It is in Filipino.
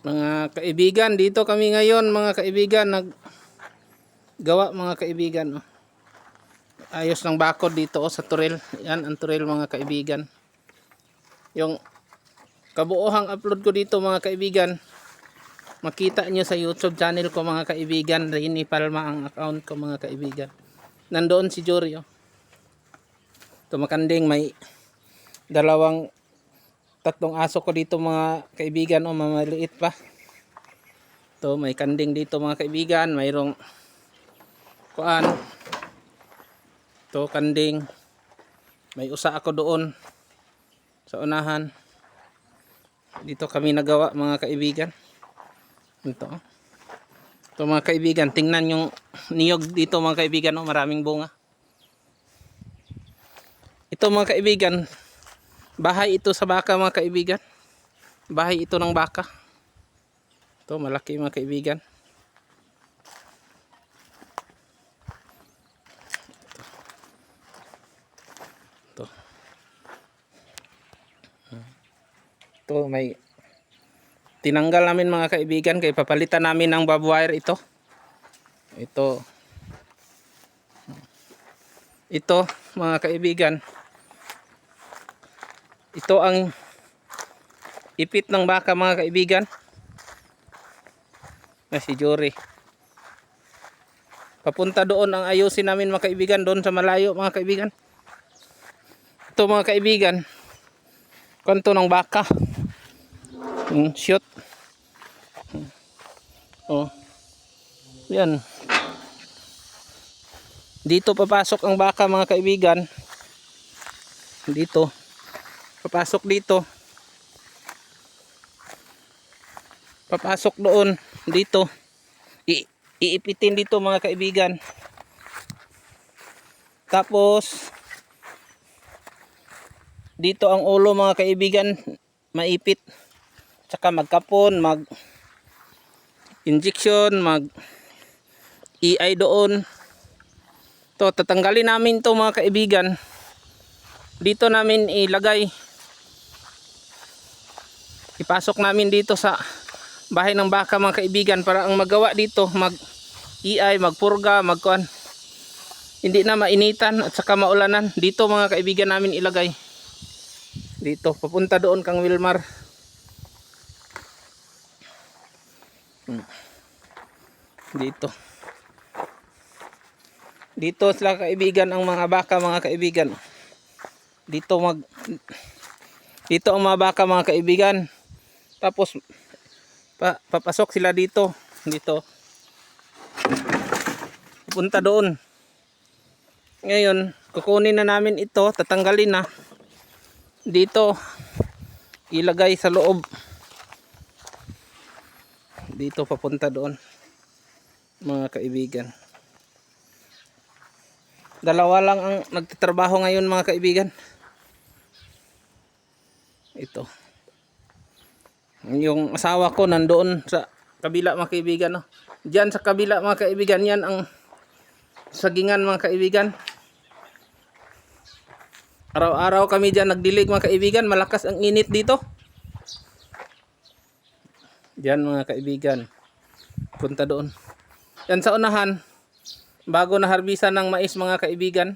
Mga kaibigan, dito kami ngayon mga kaibigan, naggawa mga kaibigan. Ayos ng bakod dito sa turel. Yan ang turel mga kaibigan. Yung kabuohang upload ko dito mga kaibigan, makita nyo sa YouTube channel ko mga kaibigan. Rainy Palma ang account ko mga kaibigan. Nandoon si Jory. Tumakanding, may tatlong aso ko dito mga kaibigan, mamaliit pa. To may kanding dito mga kaibigan, mayroong kuan. To kanding. May usa ako doon sa unahan. Dito kami nagawa mga kaibigan. Ito. Ito mga kaibigan, tingnan yung niyog dito mga kaibigan, maraming bunga. Ito mga kaibigan, bahay ito sa baka mga kaibigan. Bahay ito ng baka. Ito malaki mga kaibigan. Ito. Ito may tinanggal namin mga kaibigan kaya papalitan namin ng barbed wire ito. Ito mga kaibigan. Ito ang ipit ng baka mga kaibigan. Na si Jory. Papunta doon ang ayusin namin mga kaibigan, doon sa malayo mga kaibigan. Ito mga kaibigan, kanto ng baka. Shoot. Oh. Yan. Dito papasok ang baka mga kaibigan. Dito. Papasok dito. Papasok doon. Dito. Iipitin dito mga kaibigan. Tapos dito ang ulo mga kaibigan, maipit. Tsaka magkapon, mag injection, mag EI doon. To tatanggalin namin to mga kaibigan. Dito namin ilagay. Ipasok namin dito sa bahay ng baka mga kaibigan para ang magawa dito mag EI, magpurga, magkuan. Hindi na mainitan at saka maulanan. Dito mga kaibigan namin ilagay. Dito papunta doon kang Wilmar. Dito sila kaibigan ang mga baka mga kaibigan. Dito ang mga baka mga kaibigan. Tapos papasok sila dito. Pupunta doon. Ngayon, kukunin na namin ito, tatanggalin na. Dito ilagay sa loob. Dito papunta doon. Mga kaibigan. Dalawa lang ang nagtatrabaho ngayon mga kaibigan. Ito. Yung asawa ko nandoon sa kabila mga kaibigan. No? Diyan sa kabila mga kaibigan, yan ang sagingan mga kaibigan. Araw-araw kami diyan nagdilig mga kaibigan. Malakas ang init dito. Diyan mga kaibigan. Punta doon. Yan sa unahan. Bago na harbisan ng mais mga kaibigan.